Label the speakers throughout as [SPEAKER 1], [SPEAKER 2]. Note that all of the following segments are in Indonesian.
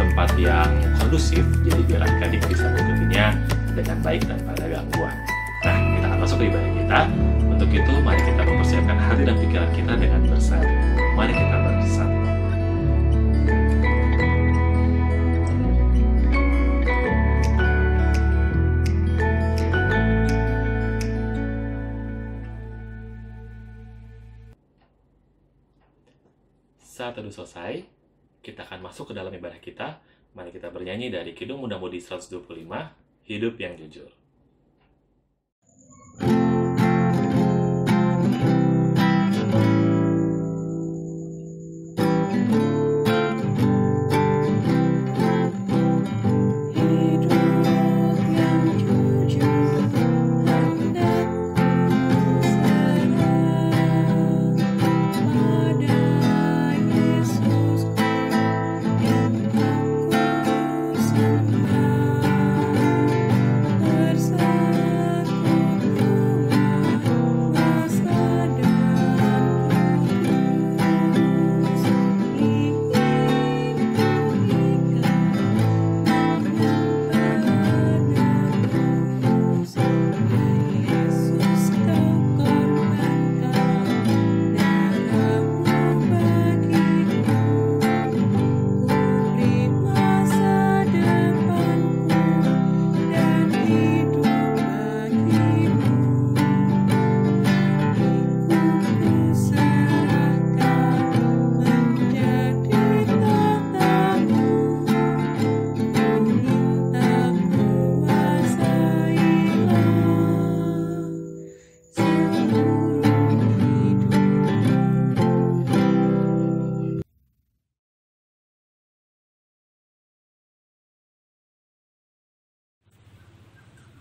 [SPEAKER 1] tempat yang kondusif, jadi biar adik-adik bisa mengikutinya dengan baik tanpa ada gangguan. Nah, kita akan masuk ke ibadah kita. Untuk itu, mari kita mempersiapkan hati dan pikiran kita dengan bersatu. Mari kita bersatu. Saat teduh selesai, kita akan masuk ke dalam ibadah kita. Mari kita bernyanyi dari Kidung Muda Mudi 125, Hidup yang Jujur.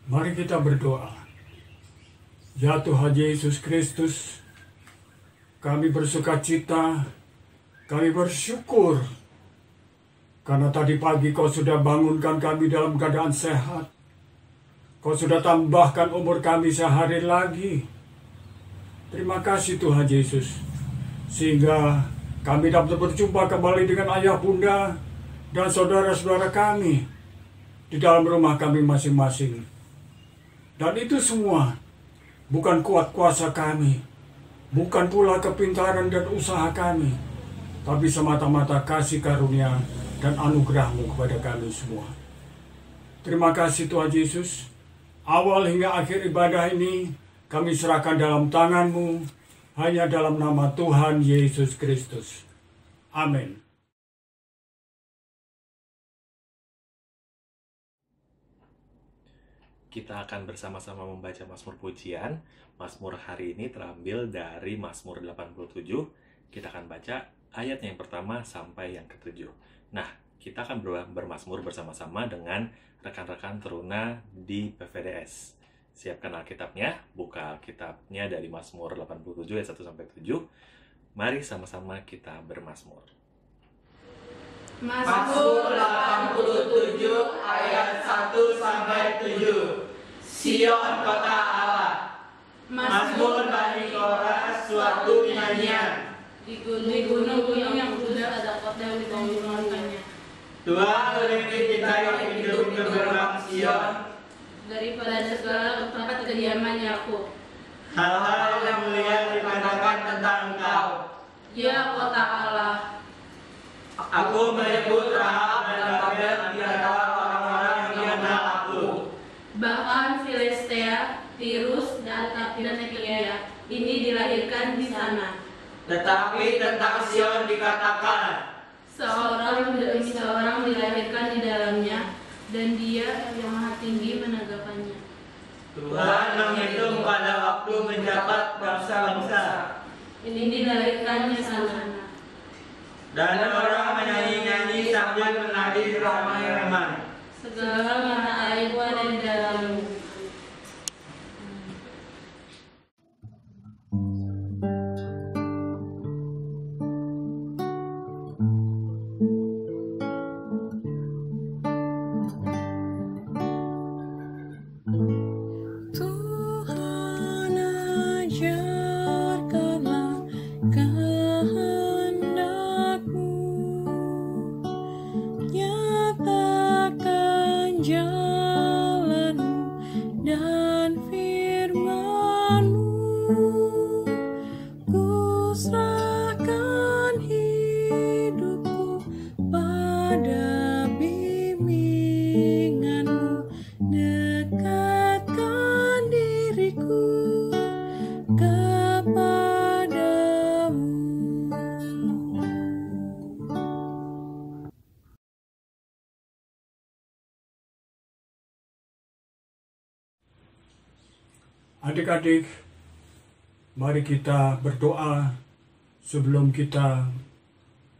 [SPEAKER 2] Mari kita berdoa. Ya Tuhan Yesus Kristus, kami bersuka cita, kami bersyukur, karena tadi pagi Kau sudah bangunkan kami dalam keadaan sehat. Kau sudah tambahkan umur kami sehari lagi. Terima kasih Tuhan Yesus, sehingga kami dapat berjumpa kembali dengan ayah bunda dan saudara-saudara kami di dalam rumah kami masing-masing. Dan itu semua bukan kuat kuasa kami, bukan pula kepintaran dan usaha kami, tapi semata-mata kasih karunia dan anugerah-Mu kepada kami semua. Terima kasih Tuhan Yesus. Awal hingga akhir ibadah ini kami serahkan dalam tangan-Mu, hanya dalam nama Tuhan Yesus Kristus. Amin.
[SPEAKER 1] Kita akan bersama-sama membaca Mazmur Pujian. Mazmur hari ini terambil dari Mazmur 87. Kita akan baca ayat yang pertama sampai yang ke-7. Nah, kita akan bermazmur bersama-sama dengan rekan-rekan teruna di PVDS. Siapkan Alkitabnya, buka Alkitabnya dari Mazmur 87 ayat 1 sampai 7. Mari sama-sama kita bermazmur.
[SPEAKER 3] Mazmur 87 ayat 1 sampai 7. Sion kota Allah. Mazmur Bani Korah suatu nyanyian.
[SPEAKER 4] Di gunung-gunung yang sudah ada kota yang dibangunkannya.
[SPEAKER 3] Tuhan lebih cintai hidup ke gerbang Sion
[SPEAKER 4] daripada segala tempat kediaman Yakub.
[SPEAKER 3] Hal-hal yang mulia dikatakan tentang Engkau.
[SPEAKER 4] Ya kota Allah.
[SPEAKER 3] Aku menyebut Rahab dan Babel di antara orang-orang yang mengenal aku.
[SPEAKER 4] Bahkan Filistea, Tirus, dan Nekia ini dilahirkan di sana.
[SPEAKER 3] Tetapi tentang Sion dikatakan,
[SPEAKER 4] Seorang demi seorang dilahirkan di dalamnya, dan Dia yang Maha Tinggi menegakkannya.
[SPEAKER 3] Tuhan menghitung pada waktu menjabat bangsa-bangsa.
[SPEAKER 4] Ini dilahirkannya sana.
[SPEAKER 3] Dan orang menyanyi-nyanyi sambil menari ramai-ramai.
[SPEAKER 4] Segala mata airku ada di dalammu.
[SPEAKER 5] Tuhan ajarkanlah kehendak-Mu, jalan-Mu dan firman-Mu. Ku serahkan hidupku pada bimbingan-Mu, dekatkan diriku kepadamu.
[SPEAKER 2] Adik-adik, mari kita berdoa sebelum kita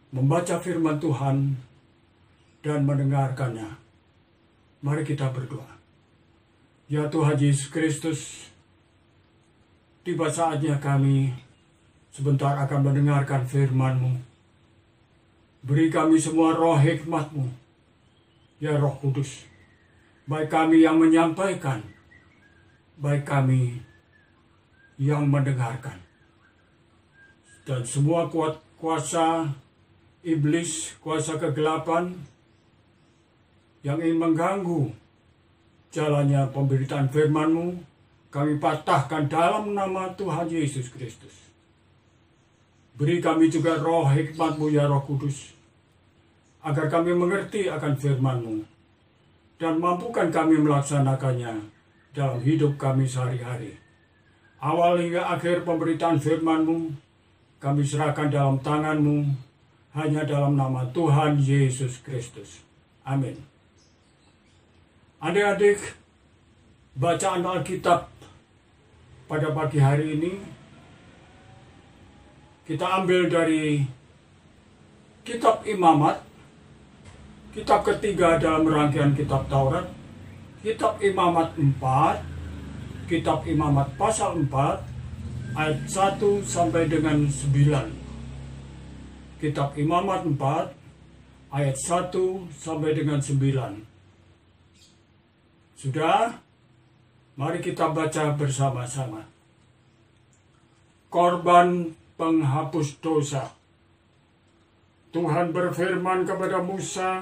[SPEAKER 2] membaca firman Tuhan dan mendengarkannya. Mari kita berdoa. Ya Tuhan Yesus Kristus, tiba saatnya kami sebentar akan mendengarkan firman-Mu. Beri kami semua roh hikmat-Mu, ya Roh Kudus. Baik kami yang menyampaikan, baik kami yang mendengarkan. Dan semua kuasa iblis, kuasa kegelapan yang ingin mengganggu jalannya pemberitaan firman-Mu, kami patahkan dalam nama Tuhan Yesus Kristus. Beri kami juga roh hikmat-Mu, ya Roh Kudus, agar kami mengerti akan firman-Mu dan mampukan kami melaksanakannya dalam hidup kami sehari-hari. Awal hingga akhir pemberitaan firman-Mu, kami serahkan dalam tangan-Mu, hanya dalam nama Tuhan Yesus Kristus. Amin. Adik-adik, bacaan Alkitab pada pagi hari ini, kita ambil dari Kitab Imamat, kitab ketiga dalam rangkaian Kitab Taurat, Kitab Imamat 4, Kitab Imamat pasal 4, ayat 1 sampai dengan 9. Kitab Imamat 4, ayat 1 sampai dengan 9. Sudah? Mari kita baca bersama-sama. Korban penghapus dosa. Tuhan berfirman kepada Musa,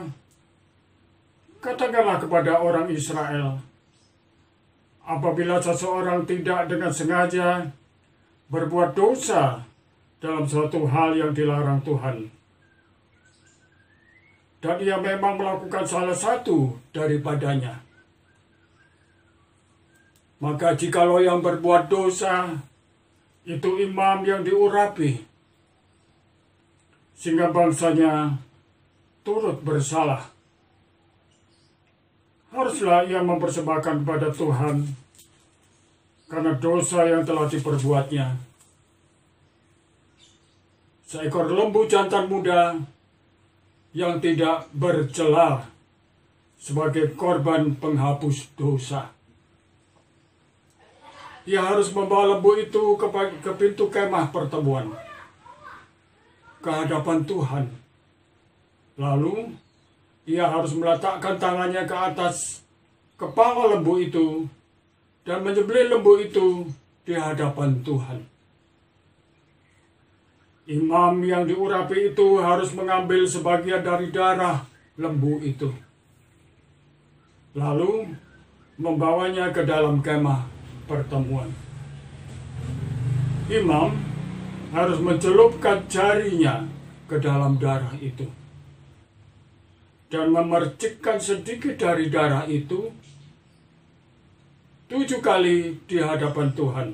[SPEAKER 2] katakanlah kepada orang Israel, apabila seseorang tidak dengan sengaja berbuat dosa dalam suatu hal yang dilarang Tuhan, dan ia memang melakukan salah satu daripadanya, maka jikalau yang berbuat dosa itu imam yang diurapi, sehingga bangsanya turut bersalah, haruslah ia mempersembahkan kepada Tuhan karena dosa yang telah diperbuatnya seekor lembu jantan muda yang tidak bercela sebagai korban penghapus dosa. Ia harus membawa lembu itu ke pintu kemah pertemuan, ke hadapan Tuhan. Lalu ia harus meletakkan tangannya ke atas kepala lembu itu dan menyembelih lembu itu di hadapan Tuhan. Imam yang diurapi itu harus mengambil sebagian dari darah lembu itu, lalu membawanya ke dalam kemah pertemuan. Imam harus mencelupkan jarinya ke dalam darah itu dan memercikkan sedikit dari darah itu 7 kali di hadapan Tuhan,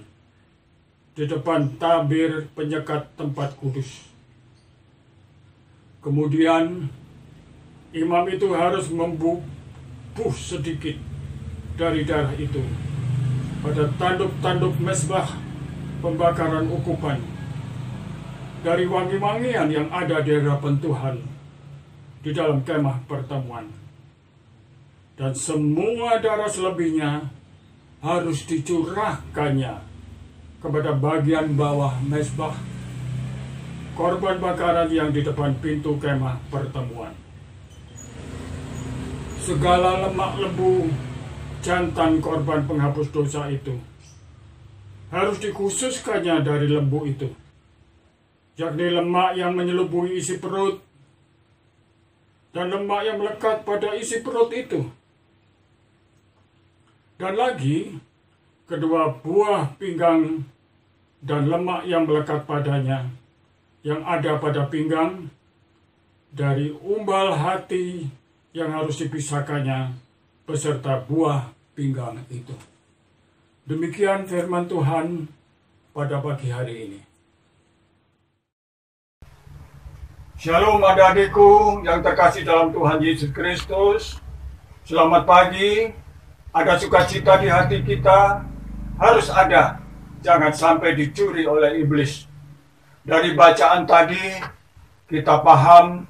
[SPEAKER 2] di depan tabir penyekat tempat kudus. Kemudian imam itu harus membubuh sedikit dari darah itu pada tanduk-tanduk mezbah pembakaran ukupan dari wangi-wangian yang ada di hadapan Tuhan di dalam kemah pertemuan. Dan semua darah selebihnya harus dicurahkannya kepada bagian bawah mezbah korban bakaran yang di depan pintu kemah pertemuan. Segala lemak lembu jantan korban penghapus dosa itu harus dikhususkannya dari lembu itu, yakni lemak yang menyelubungi isi perut dan lemak yang melekat pada isi perut itu, Dan lagi, kedua buah pinggang dan lemak yang melekat padanya, yang ada pada pinggang, dari umbal hati yang harus dipisahkannya, beserta buah pinggang itu. Demikian firman Tuhan pada pagi hari ini. Shalom adik-adikku yang terkasih dalam Tuhan Yesus Kristus. Selamat pagi. Ada sukacita di hati kita, harus ada. Jangan sampai dicuri oleh iblis. Dari bacaan tadi, kita paham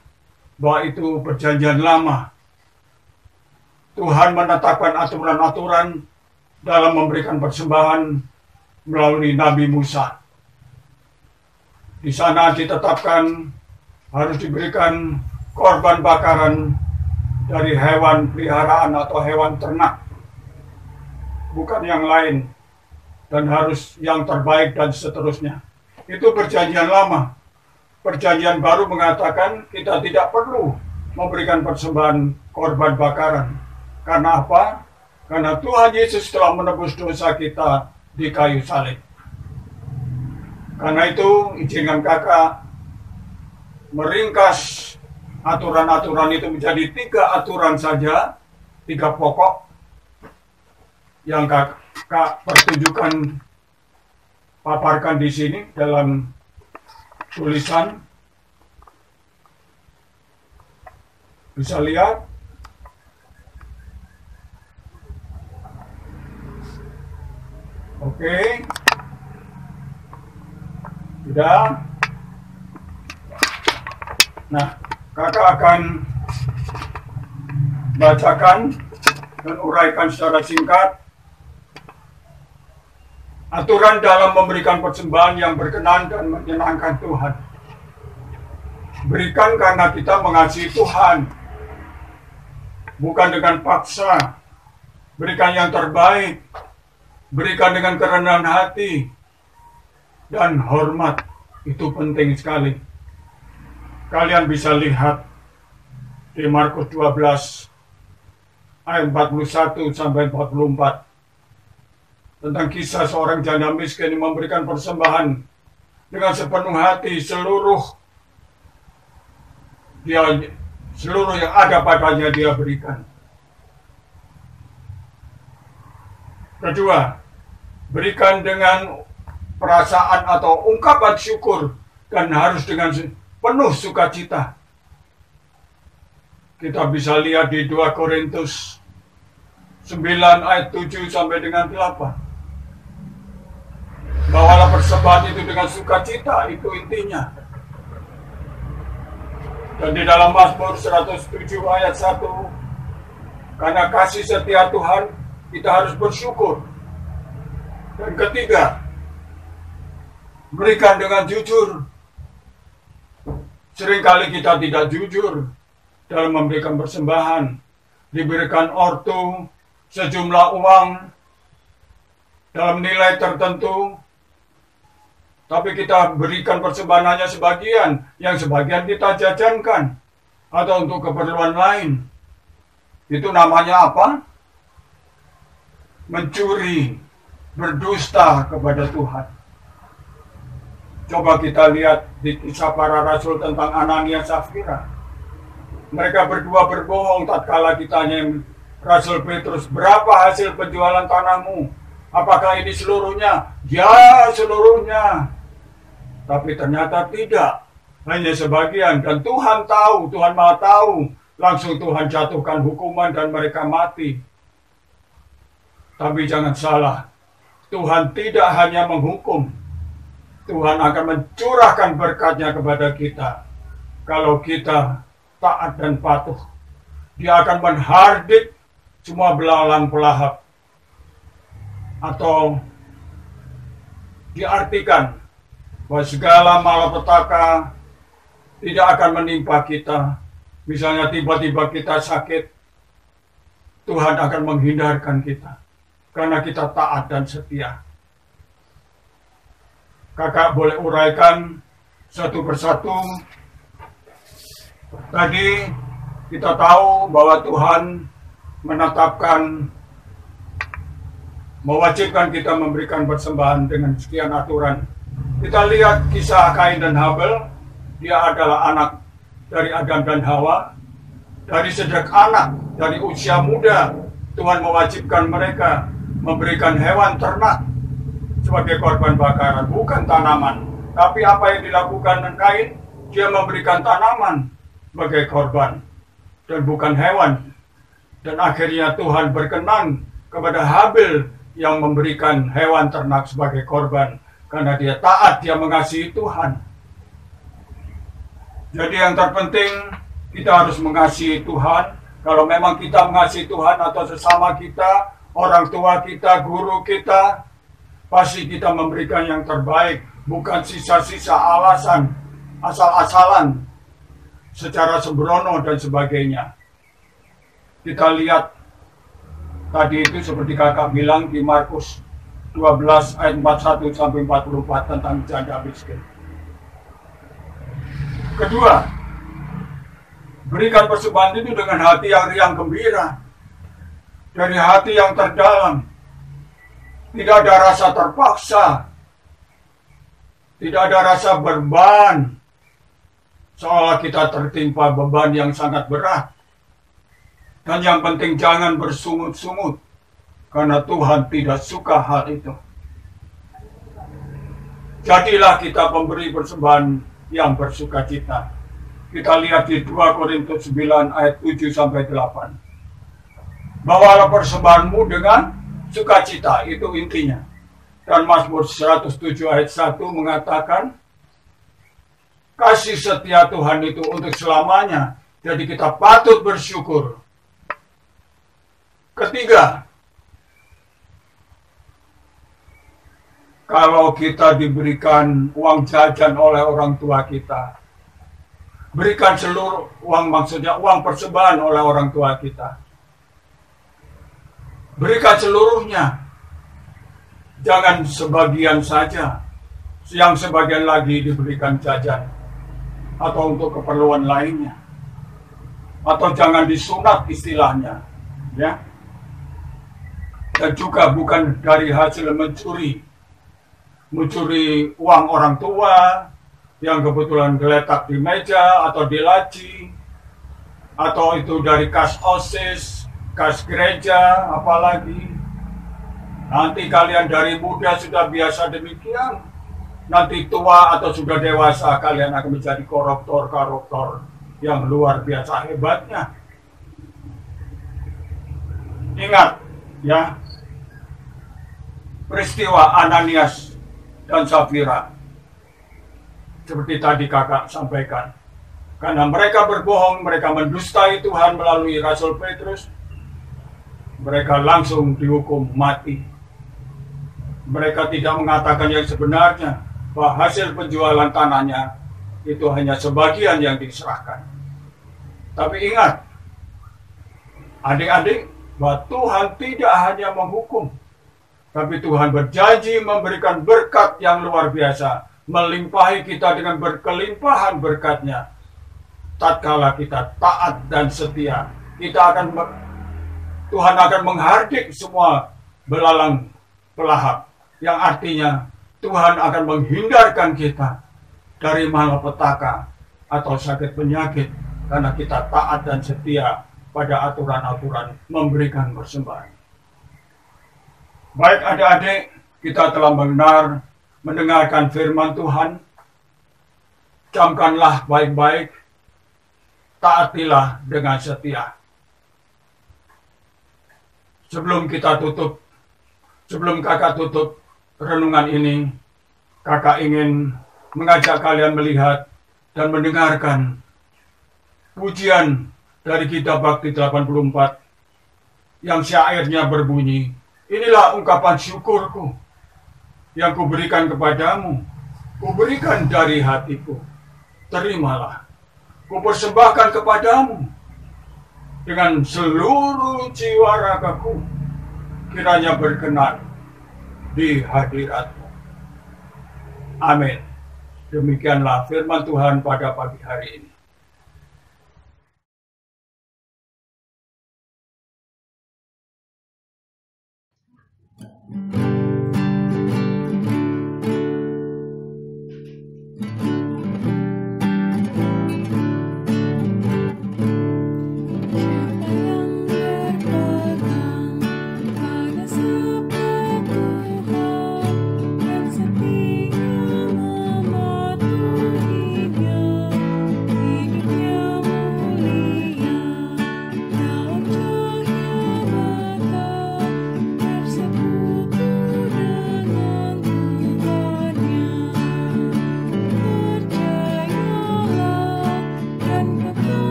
[SPEAKER 2] bahwa itu perjanjian lama. Tuhan menetapkan aturan-aturan dalam memberikan persembahan melalui Nabi Musa. Di sana ditetapkan harus diberikan korban bakaran dari hewan peliharaan atau hewan ternak, bukan yang lain, dan harus yang terbaik dan seterusnya. Itu perjanjian lama. Perjanjian baru mengatakan kita tidak perlu memberikan persembahan korban bakaran. Karena apa? Karena Tuhan Yesus telah menebus dosa kita di kayu salib. Karena itu, izinkan kakak meringkas aturan-aturan itu menjadi 3 aturan saja, 3 pokok yang kakak pertunjukan paparkan di sini dalam tulisan. Bisa lihat. Oke. Sudah. Nah, kakak akan bacakan dan uraikan secara singkat aturan dalam memberikan persembahan yang berkenan dan menyenangkan Tuhan. Berikan karena kita mengasihi Tuhan, bukan dengan paksa. Berikan yang terbaik, berikan dengan kerendahan hati dan hormat. Itu penting sekali. Kalian bisa lihat di Markus 12 ayat 41 sampai 44. Tentang kisah seorang janda miskin yang memberikan persembahan dengan sepenuh hati, seluruh yang ada padanya dia berikan. Kedua, berikan dengan perasaan atau ungkapan syukur dan harus dengan penuh sukacita. Kita bisa lihat di 2 Korintus 9 ayat 7 sampai dengan 8. Bawalah persembahan itu dengan sukacita, itu intinya. Dan di dalam Mazmur 107 ayat 1, karena kasih setia Tuhan, kita harus bersyukur. Dan ketiga, berikan dengan jujur. Seringkali kita tidak jujur dalam memberikan persembahan. Diberikan ortu sejumlah uang dalam nilai tertentu, tapi kita berikan persembahan hanya sebagian, yang sebagian kita jajankan atau untuk keperluan lain. Itu namanya apa? Mencuri, berdusta kepada Tuhan. Coba kita lihat di kisah para rasul tentang Ananias Safira. Mereka berdua berbohong tatkala ditanya Rasul Petrus, berapa hasil penjualan tanahmu? Apakah ini seluruhnya? Ya, seluruhnya. Tapi ternyata tidak, hanya sebagian. Dan Tuhan tahu, Tuhan Maha tahu. Langsung Tuhan jatuhkan hukuman dan mereka mati. Tapi jangan salah, Tuhan tidak hanya menghukum, Tuhan akan mencurahkan berkat-Nya kepada kita. Kalau kita taat dan patuh, Dia akan menghardik semua belalang pelahap. Atau diartikan bahwa segala malapetaka tidak akan menimpa kita. Misalnya tiba-tiba kita sakit, Tuhan akan menghindarkan kita karena kita taat dan setia. Kakak boleh uraikan satu persatu. Tadi kita tahu bahwa Tuhan menetapkan mewajibkan kita memberikan persembahan dengan sekian aturan. Kita lihat kisah Kain dan Habel. Dia adalah anak dari Adam dan Hawa. Dari sejak anak, dari usia muda, Tuhan mewajibkan mereka memberikan hewan ternak sebagai korban bakaran, bukan tanaman. Tapi apa yang dilakukan dengan Kain? Dia memberikan tanaman sebagai korban dan bukan hewan. Dan akhirnya Tuhan berkenan kepada Habel yang memberikan hewan ternak sebagai korban. Karena dia taat, dia mengasihi Tuhan. Jadi yang terpenting, kita harus mengasihi Tuhan. Kalau memang kita mengasihi Tuhan atau sesama kita, orang tua kita, guru kita, pasti kita memberikan yang terbaik. Bukan sisa-sisa alasan, asal-asalan, secara sembrono dan sebagainya. Kita lihat tadi itu seperti kakak bilang di Markus 12 ayat 41 sampai 44 tentang janda miskin. Kedua, berikan persembahan itu dengan hati yang riang gembira, dari hati yang terdalam. Tidak ada rasa terpaksa, tidak ada rasa beban, seolah kita tertimpa beban yang sangat berat. Dan yang penting jangan bersungut-sungut, karena Tuhan tidak suka hal itu. Jadilah kita pemberi persembahan yang bersukacita. Kita lihat di 2 Korintus 9 ayat 7 sampai 8. Bawalah persembahanmu dengan sukacita, itu intinya. Dan Mazmur 107 ayat 1 mengatakan, kasih setia Tuhan itu untuk selamanya. Jadi kita patut bersyukur. Ketiga, kalau kita diberikan uang jajan oleh orang tua kita, berikan seluruh uang, maksudnya uang persembahan oleh orang tua kita. Berikan seluruhnya. Jangan sebagian saja. Yang sebagian lagi diberikan jajan. Atau untuk keperluan lainnya. Atau jangan disunat istilahnya. Ya. Dan juga bukan dari hasil mencuri uang orang tua yang kebetulan geletak di meja atau di laci, atau itu dari kas OSIS, kas gereja, apalagi. Nanti kalian dari muda sudah biasa demikian, nanti tua atau sudah dewasa kalian akan menjadi koruptor yang luar biasa hebatnya. Ingat ya, peristiwa Ananias dan Safira. Seperti tadi kakak sampaikan. Karena mereka berbohong, mereka mendustai Tuhan melalui Rasul Petrus. Mereka langsung dihukum mati. Mereka tidak mengatakan yang sebenarnya, bahwa hasil penjualan tanahnya itu hanya sebagian yang diserahkan. Tapi ingat, adik-adik, bahwa Tuhan tidak hanya menghukum, tapi Tuhan berjanji memberikan berkat yang luar biasa, melimpahi kita dengan berkelimpahan berkatnya. Tatkala kita taat dan setia, Tuhan akan menghardik semua belalang pelahap, yang artinya Tuhan akan menghindarkan kita dari malapetaka atau sakit penyakit, karena kita taat dan setia pada aturan-aturan memberikan persembahan. Baik adik-adik, kita telah mendengarkan firman Tuhan. Camkanlah baik-baik, taatilah dengan setia. Sebelum kakak tutup renungan ini, kakak ingin mengajak kalian melihat dan mendengarkan pujian dari Kitab Bakti 84 yang syairnya berbunyi, inilah ungkapan syukurku yang kuberikan kepadamu, kuberikan dari hatiku, terimalah, kupersembahkan kepadamu dengan seluruh jiwa ragaku, kiranya berkenan di hadiratmu. Amin. Demikianlah firman Tuhan pada pagi hari ini.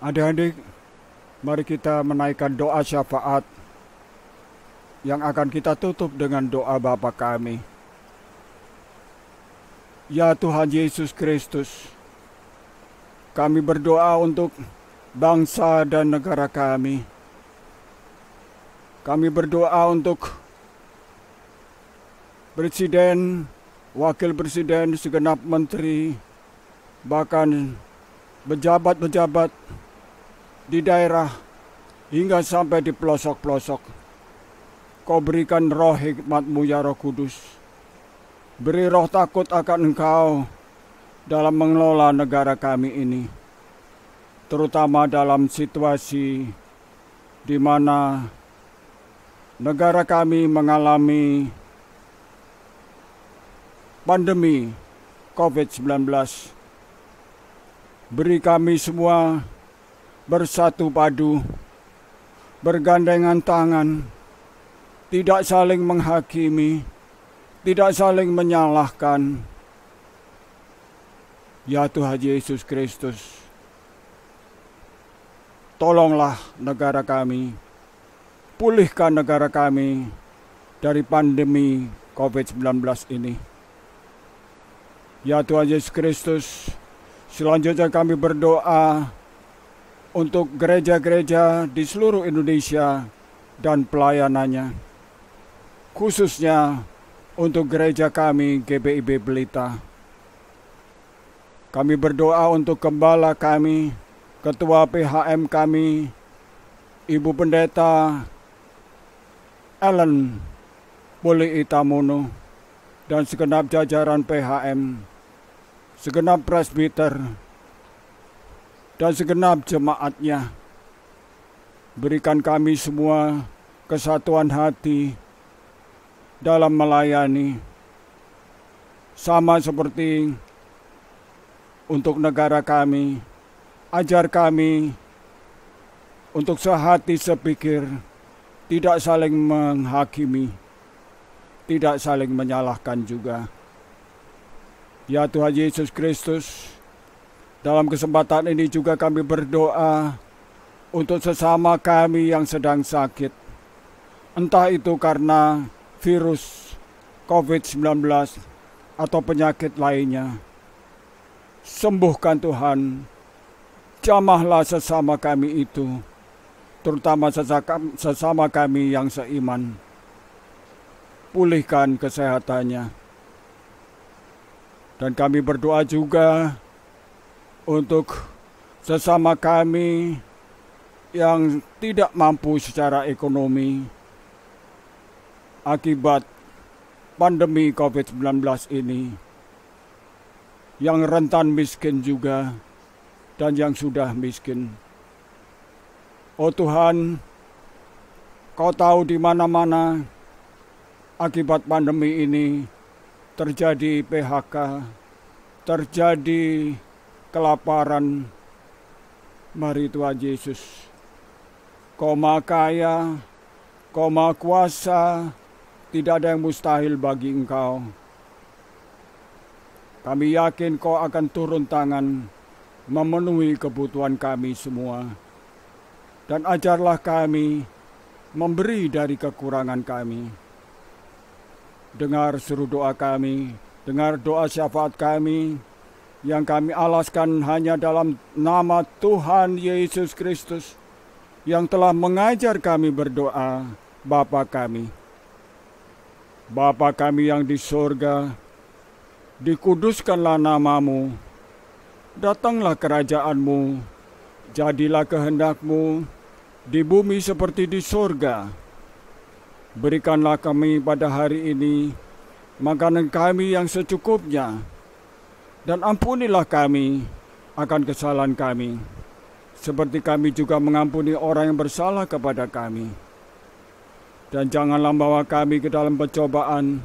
[SPEAKER 2] Adik-adik, mari kita menaikkan doa syafaat yang akan kita tutup dengan doa Bapa kami. Ya Tuhan Yesus Kristus, kami berdoa untuk bangsa dan negara kami. Kami berdoa untuk Presiden, Wakil Presiden, segenap menteri, bahkan pejabat-pejabat di daerah hingga sampai di pelosok-pelosok. Kau berikan roh hikmat-Mu ya Roh Kudus. Beri roh takut akan Engkau dalam mengelola negara kami ini. Terutama dalam situasi di mana negara kami mengalami pandemi COVID-19. Beri kami semua bersatu padu, bergandengan tangan, tidak saling menghakimi, tidak saling menyalahkan. Ya Tuhan Yesus Kristus, tolonglah negara kami, pulihkan negara kami dari pandemi COVID-19 ini. Ya Tuhan Yesus Kristus, selanjutnya kami berdoa untuk gereja-gereja di seluruh Indonesia dan pelayanannya, khususnya untuk gereja kami GBIB Belita. Kami berdoa untuk gembala kami, ketua PHM kami, Ibu Pendeta Ellen Puli Itamono, dan segenap jajaran PHM, segenap presbiter, dan segenap jemaatnya. Berikan kami semua kesatuan hati dalam melayani, sama seperti untuk negara kami. Ajar kami untuk sehati sepikir, tidak saling menghakimi, tidak saling menyalahkan juga. Ya Tuhan Yesus Kristus, dalam kesempatan ini juga kami berdoa untuk sesama kami yang sedang sakit. Entah itu karena virus COVID-19 atau penyakit lainnya. Sembuhkan Tuhan, jamahlah sesama kami itu, terutama sesama kami yang seiman. Pulihkan kesehatannya. Dan kami berdoa juga untuk sesama kami yang tidak mampu secara ekonomi akibat pandemi COVID-19 ini, yang rentan miskin juga dan yang sudah miskin. Oh Tuhan, Kau tahu di mana-mana akibat pandemi ini terjadi PHK, terjadi kelaparan. Mari Tuhan Yesus, Kau Maha Kaya, Kau Maha Kuasa, tidak ada yang mustahil bagi Engkau. Kami yakin Kau akan turun tangan memenuhi kebutuhan kami semua. Dan ajarlah kami memberi dari kekurangan kami. Dengar seru doa kami, dengar doa syafaat kami, yang kami alaskan hanya dalam nama Tuhan Yesus Kristus yang telah mengajar kami berdoa, Bapa kami. Bapa kami yang di surga, dikuduskanlah namamu, datanglah kerajaanmu, jadilah kehendakmu di bumi seperti di surga. Berikanlah kami pada hari ini makanan kami yang secukupnya, dan ampunilah kami akan kesalahan kami, seperti kami juga mengampuni orang yang bersalah kepada kami. Dan janganlah bawa kami ke dalam pencobaan,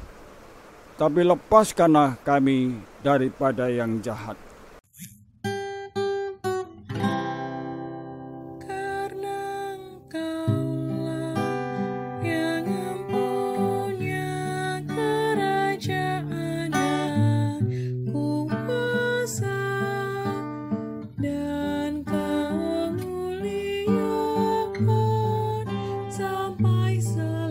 [SPEAKER 2] tapi lepaskanlah kami daripada yang jahat.
[SPEAKER 5] Karena Engkaulah yang mempunyai kerajaan dan kuasa dan kemuliaan sampai selama-lamanya.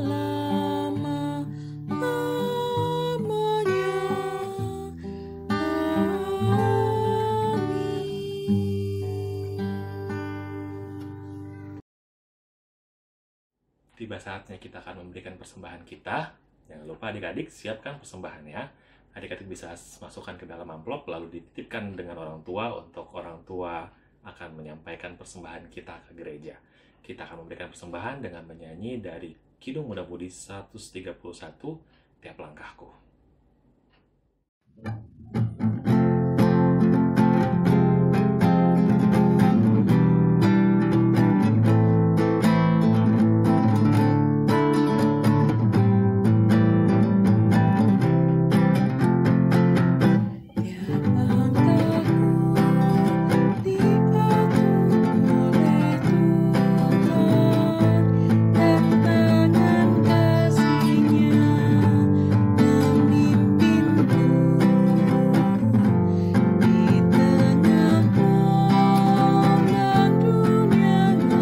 [SPEAKER 1] Tiba saatnya kita akan memberikan persembahan kita. Jangan lupa adik-adik siapkan persembahannya. Adik-adik bisa masukkan ke dalam amplop lalu dititipkan dengan orang tua untuk orang tua akan menyampaikan persembahan kita ke gereja. Kita akan memberikan persembahan dengan menyanyi dari Kidung Muda Budi 131, Tiap Langkahku.
[SPEAKER 5] Tiap langkahku diatur oleh Tuhan, dan tangan kasih-Nya memimpinku. Di tengah orang dunia menakutkan, hatiku tetap pandang teduh. Tiap langkahku, ku tahu yang Tuhan pimpin, datang pagi, hatiku dihantarnya,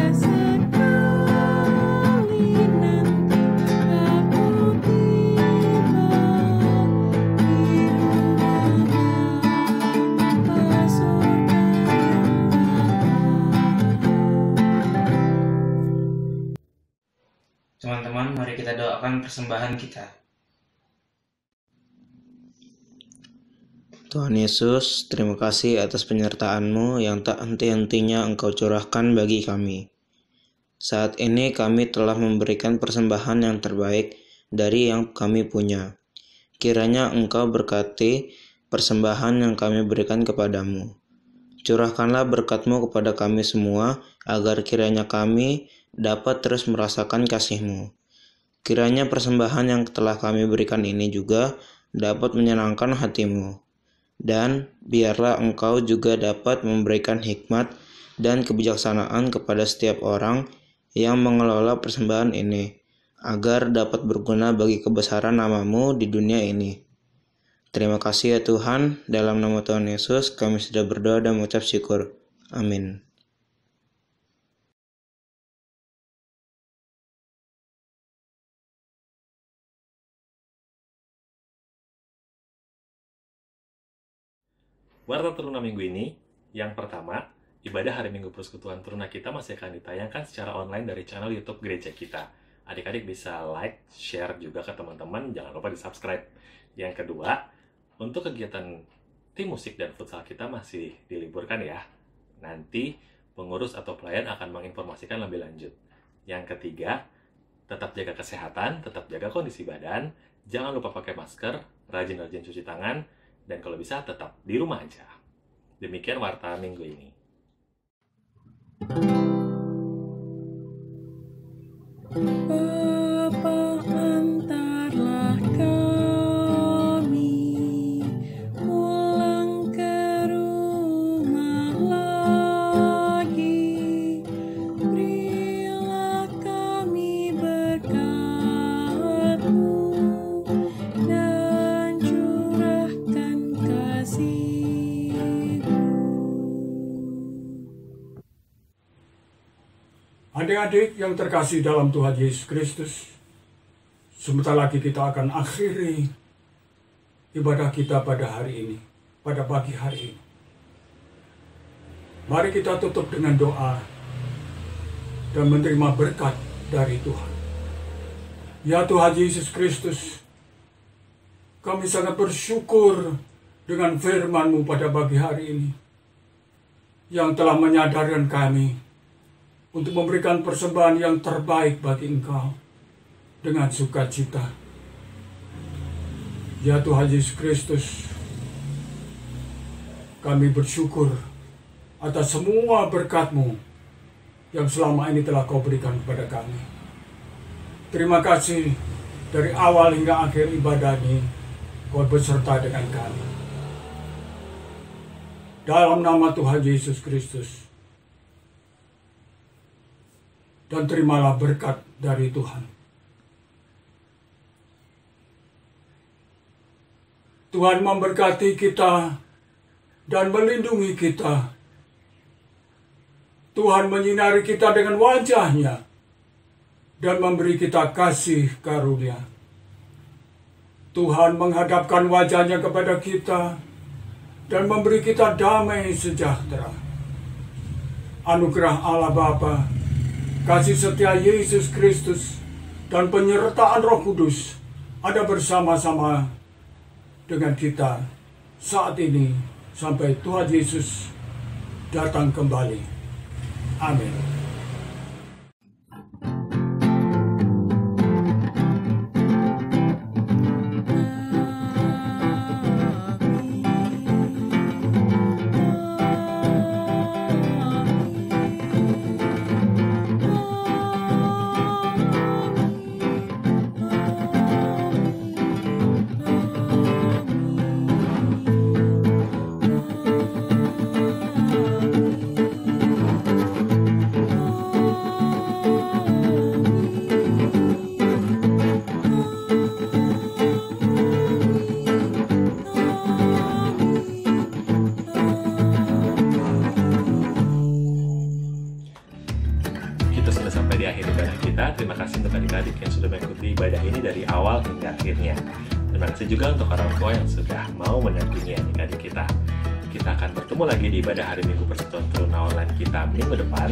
[SPEAKER 5] hingga sekali nanti aku tiba di rumah Bapa surga yang
[SPEAKER 3] Teman-teman, mari kita doakan persembahan kita.
[SPEAKER 6] Tuhan Yesus, terima kasih atas penyertaan-Mu yang tak henti-hentinya Engkau curahkan bagi kami. Saat ini kami telah memberikan persembahan yang terbaik dari yang kami punya. Kiranya Engkau berkati persembahan yang kami berikan kepadamu. Curahkanlah berkat-Mu kepada kami semua, agar kiranya kami dapat terus merasakan kasih-Mu. Kiranya persembahan yang telah kami berikan ini juga dapat menyenangkan hati-Mu. Dan biarlah Engkau juga dapat memberikan hikmat dan kebijaksanaan kepada setiap orang yang mengelola persembahan ini, agar dapat berguna bagi kebesaran nama-Mu di dunia ini. Terima kasih ya Tuhan, dalam nama Tuhan Yesus kami sudah berdoa dan mengucap syukur. Amin.
[SPEAKER 1] Warta Teruna minggu ini, yang pertama, ibadah hari Minggu Persekutuan Teruna kita masih akan ditayangkan secara online dari channel YouTube gereja kita. Adik-adik bisa like, share juga ke teman-teman, jangan lupa di-subscribe. Yang kedua, untuk kegiatan tim musik dan futsal kita masih diliburkan ya. Nanti pengurus atau pelayan akan menginformasikan lebih lanjut. Yang ketiga, tetap jaga kesehatan, tetap jaga kondisi badan, jangan lupa pakai masker, rajin-rajin cuci tangan, dan kalau bisa tetap di rumah aja. Demikian warta minggu ini.
[SPEAKER 5] Bapa, antarlah kami pulang ke rumah
[SPEAKER 2] Adik-adik yang terkasih dalam Tuhan Yesus Kristus, sebentar lagi kita akan akhiri ibadah kita pada hari ini, pada pagi hari ini. Mari kita tutup dengan doa dan menerima berkat dari Tuhan. Ya Tuhan Yesus Kristus, kami sangat bersyukur dengan firman-Mu pada pagi hari ini, yang telah menyadarkan kami untuk memberikan persembahan yang terbaik bagi Engkau dengan sukacita. Ya Tuhan Yesus Kristus, kami bersyukur atas semua berkat-Mu yang selama ini telah Kau berikan kepada kami. Terima kasih dari awal hingga akhir ibadah ini, Kau beserta dengan kami. Dalam nama Tuhan Yesus Kristus. Dan terimalah berkat dari Tuhan. Tuhan memberkati kita dan melindungi kita. Tuhan menyinari kita dengan wajah-Nya dan memberi kita kasih karunia. Tuhan menghadapkan wajah-Nya kepada kita dan memberi kita damai sejahtera. Anugerah Allah Bapa, kasih setia Yesus Kristus, dan penyertaan Roh Kudus ada bersama-sama dengan kita saat ini sampai Tuhan Yesus datang kembali. Amin.
[SPEAKER 1] Di akhir ibadah kita, terima kasih untuk adik-adik yang sudah mengikuti ibadah ini dari awal hingga akhirnya. Terima kasih juga untuk orang tua yang sudah mau mendampingi adik-adik kita. Kita akan bertemu lagi di ibadah hari Minggu Persekutuan Teruna Online kita minggu depan.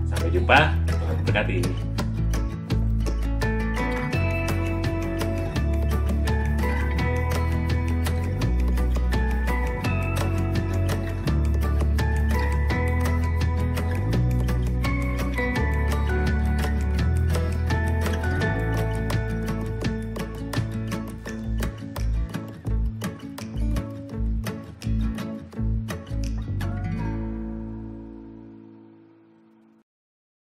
[SPEAKER 1] Sampai jumpa, Tuhan memberkati.